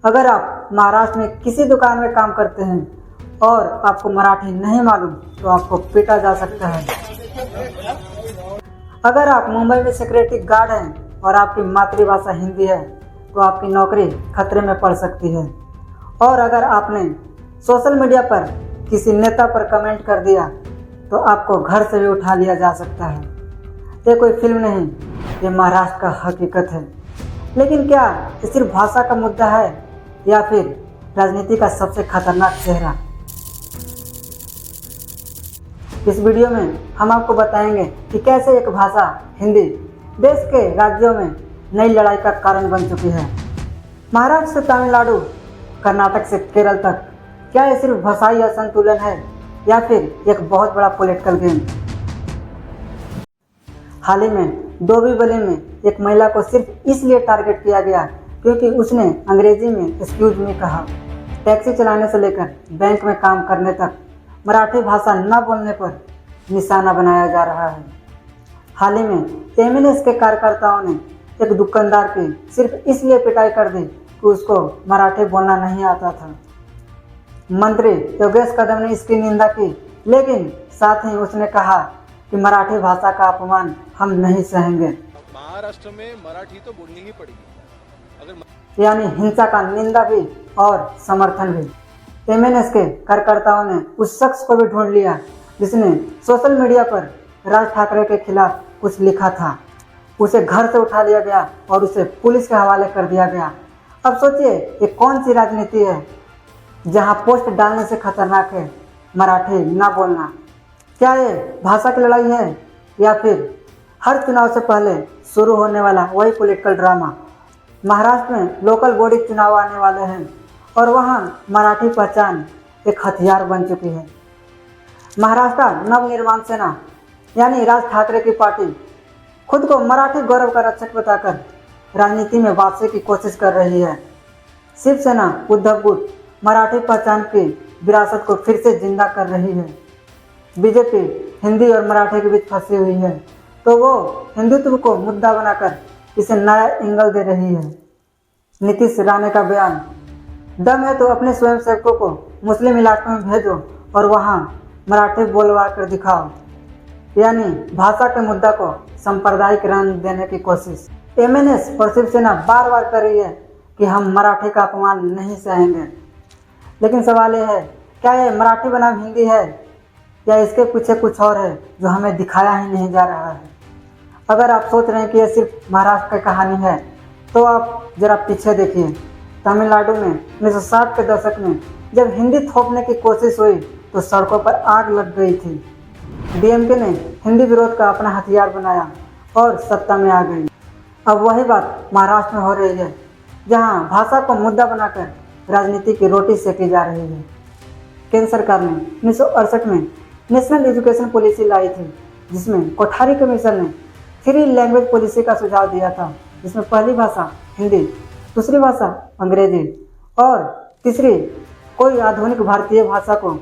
अगर आप महाराष्ट्र में किसी दुकान में काम करते हैं और आपको मराठी नहीं मालूम तो आपको पीटा जा सकता है। अगर आप मुंबई में सिक्योरिटी गार्ड हैं और आपकी मातृभाषा हिंदी है तो आपकी नौकरी खतरे में पड़ सकती है। और अगर आपने सोशल मीडिया पर किसी नेता पर कमेंट कर दिया तो आपको घर से भी उठा लिया जा सकता है। ये कोई फिल्म नहीं, ये महाराष्ट्र का हकीकत है। लेकिन क्या ये सिर्फ भाषा का मुद्दा है या फिर राजनीति का सबसे खतरनाक चेहरा? इस वीडियो में हम आपको बताएंगे कि कैसे एक भाषा हिंदी देश के राज्यों में नई लड़ाई का कारण बन चुकी है। महाराष्ट्र से तमिलनाडु, कर्नाटक से केरल तक, क्या ये सिर्फ भाषाई असंतुलन है या फिर एक बहुत बड़ा पॉलिटिकल गेम? हाल ही में डोंबिवली में एक महिला को सिर्फ इसलिए टारगेट किया गया क्योंकि उसने अंग्रेजी में एक्सक्यूज मी कहा। टैक्सी चलाने से लेकर बैंक में काम करने तक मराठी भाषा न बोलने पर निशाना बनाया जा रहा है। हाल ही में एमएनएस के कार्यकर्ताओं ने एक दुकानदार की सिर्फ इसलिए पिटाई कर दी कि उसको मराठी बोलना नहीं आता था। मंत्री योगेश कदम ने इसकी निंदा की, लेकिन साथ ही उसने कहा कि मराठी भाषा का अपमान हम नहीं सहेंगे। महाराष्ट्र में मराठी तो बोलनी ही पड़ेगी। यानी हिंसा का निंदा भी और समर्थन भी। एमएनएस के कार्यकर्ताओं ने उस शख्स को भी ढूंढ लिया जिसने सोशल मीडिया पर राज ठाकरे के खिलाफ कुछ लिखा था। उसे घर से उठा लिया गया और उसे पुलिस के हवाले कर दिया गया। अब सोचिए ये कौन सी राजनीति है जहां पोस्ट डालने से खतरनाक है मराठी ना बोलना? क्या ये भाषा की लड़ाई है या फिर हर चुनाव से पहले शुरू होने वाला वही पॉलिटिकल ड्रामा? महाराष्ट्र में लोकल बॉडी चुनाव आने वाले हैं और वहां मराठी पहचान एक हथियार बन चुकी है। महाराष्ट्र नवनिर्माण सेना यानी राज ठाकरे की पार्टी खुद को मराठी गौरव का रक्षक बताकर राजनीति में वापसी की कोशिश कर रही है। शिवसेना उद्धव गुट मराठी पहचान की विरासत को फिर से जिंदा कर रही है। बीजेपी हिंदी और मराठी के बीच फंसी हुई है तो वो हिंदुत्व को मुद्दा बनाकर इसे नया एंगल दे रही है। नीतीश राणे का बयान, दम है तो अपने स्वयंसेवकों को मुस्लिम इलाकों में भेजो और वहाँ मराठी बोलवा कर दिखाओ। यानी भाषा के मुद्दा को सांप्रदायिक रंग देने की कोशिश। एमएनएस और शिवसेना बार बार कर रही है कि हम मराठी का अपमान नहीं सहेंगे। लेकिन सवाल यह है, क्या ये मराठी बनाम हिंदी है या इसके पीछे कुछ और है जो हमें दिखाया ही नहीं जा रहा है? अगर आप सोच रहे हैं कि यह सिर्फ महाराष्ट्र की कहानी है तो आप जरा पीछे देखिए। तमिलनाडु में 1960 के दशक में जब हिंदी थोपने की कोशिश हुई तो सड़कों पर आग लग गई थी। डीएमके ने हिंदी विरोध का अपना हथियार बनाया और सत्ता में आ गई। अब वही बात महाराष्ट्र में हो रही है जहां भाषा को मुद्दा बनाकर राजनीति की रोटी सेकी जा रही है। केंद्र सरकार ने 1968 में नेशनल एजुकेशन पॉलिसी लाई थी जिसमें कोठारी कमीशन ने 3 लैंग्वेज पॉलिसी का सुझाव दिया था, जिसमें पहली भाषा हिंदी, दूसरी भाषा अंग्रेजी और तीसरी कोई आधुनिक भारतीय भाषा को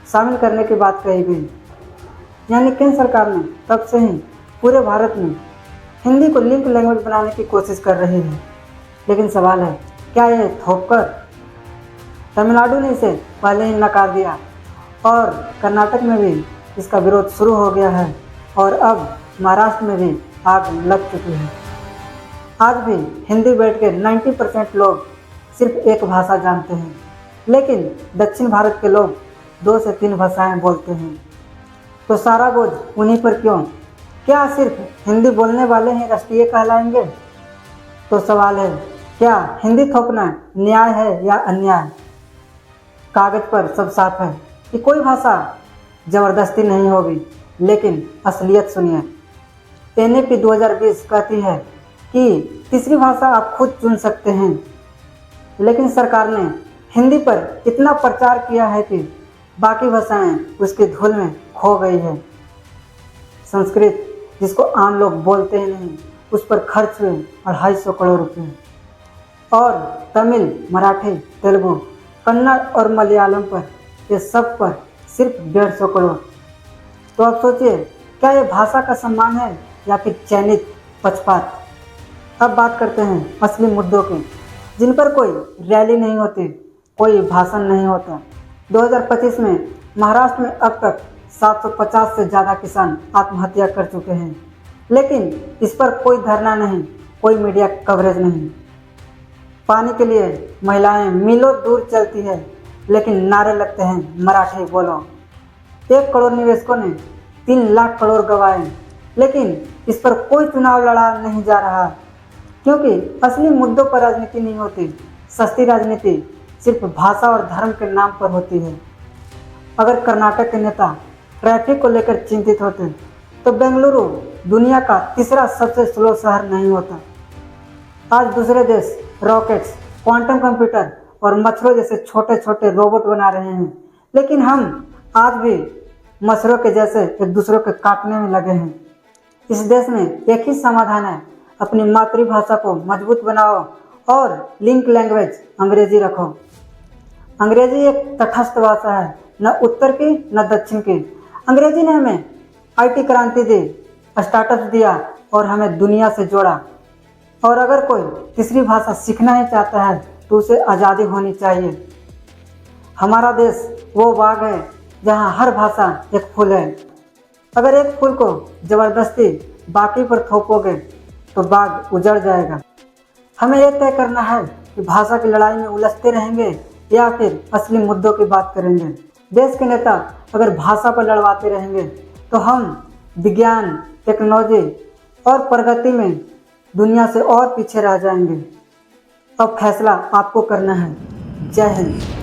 शामिल करने की बात कही गई। यानी केंद्र सरकार ने तब से ही पूरे भारत में हिंदी को लिंक लैंग्वेज बनाने की कोशिश कर रही है। लेकिन सवाल है, क्या यह थोपकर? तमिलनाडु ने इसे पहले ही नकार दिया और कर्नाटक में भी इसका विरोध शुरू हो गया है और अब महाराष्ट्र में भी आग लग चुकी है। आज भी हिंदी बैठ के 90% लोग सिर्फ एक भाषा जानते हैं, लेकिन दक्षिण भारत के लोग 2 से 3 भाषाएं बोलते हैं। तो सारा बोझ उन्हीं पर क्यों? क्या सिर्फ हिंदी बोलने वाले ही राष्ट्रीय कहलाएंगे? तो सवाल है, क्या हिंदी थोपना न्याय है या अन्याय? कागज पर सब साफ है कि कोई भाषा ज़बरदस्ती नहीं होगी, लेकिन असलियत सुनिए। एनईपी 2020 कहती है कि तीसरी भाषा आप खुद चुन सकते हैं, लेकिन सरकार ने हिंदी पर इतना प्रचार किया है कि बाकी भाषाएं उसकी धूल में खो गई है। संस्कृत, जिसको आम लोग बोलते ही नहीं, उस पर खर्च हुए 250 करोड़ रुपये। और तमिल, मराठी, तेलुगु, कन्नड़ और मलयालम पर, ये सब पर सिर्फ 150 करोड़। तो अब सोचिए, क्या ये भाषा का सम्मान है या फिर चयनित पक्षपात? अब बात करते हैं असली मुद्दों की। जिन पर कोई रैली नहीं होती, कोई भाषण नहीं होता। 2025 में महाराष्ट्र में अब तक 750 से ज़्यादा किसान आत्महत्या कर चुके हैं, लेकिन इस पर कोई धरना नहीं, कोई मीडिया कवरेज नहीं। पानी के लिए महिलाएं मीलों दूर चलती है, लेकिन नारे लगते हैं मराठी बोलो। 1 करोड़ निवेशकों ने 3 लाख करोड़ गंवाए, लेकिन इस पर कोई चुनाव लड़ा नहीं जा रहा, क्योंकि असली मुद्दों पर राजनीति नहीं होती। सस्ती राजनीति सिर्फ भाषा और धर्म के नाम पर होती है। अगर कर्नाटक के नेता ट्रैफिक को लेकर चिंतित होते तो बेंगलुरु दुनिया का तीसरा सबसे स्लो शहर नहीं होता। आज दूसरे देश रॉकेट्स, क्वांटम कंप्यूटर और मच्छरों जैसे छोटे छोटे रोबोट बना रहे हैं, लेकिन हम आज भी मच्छरों के जैसे एक दूसरों के काटने में लगे हैं। इस देश में एक ही समाधान है, अपनी मातृभाषा को मजबूत बनाओ और लिंक लैंग्वेज अंग्रेजी रखो। अंग्रेजी एक तटस्थ भाषा है, न उत्तर की न दक्षिण की। अंग्रेजी ने हमें आईटी क्रांति दी, स्टार्टअप दिया और हमें दुनिया से जोड़ा। और अगर कोई तीसरी भाषा सीखना ही चाहता है तो उसे आज़ादी होनी चाहिए। हमारा देश वो बाग है जहाँ हर भाषा एक फूल है। अगर एक फूल को ज़बरदस्ती बाकी पर थोपोगे तो बाग उजड़ जाएगा। हमें यह तय करना है कि भाषा की लड़ाई में उलझते रहेंगे या फिर असली मुद्दों की बात करेंगे। देश के नेता अगर भाषा पर लड़वाते रहेंगे तो हम विज्ञान, टेक्नोलॉजी और प्रगति में दुनिया से और पीछे रह जाएंगे। अब फैसला आपको करना है। जय हिंद।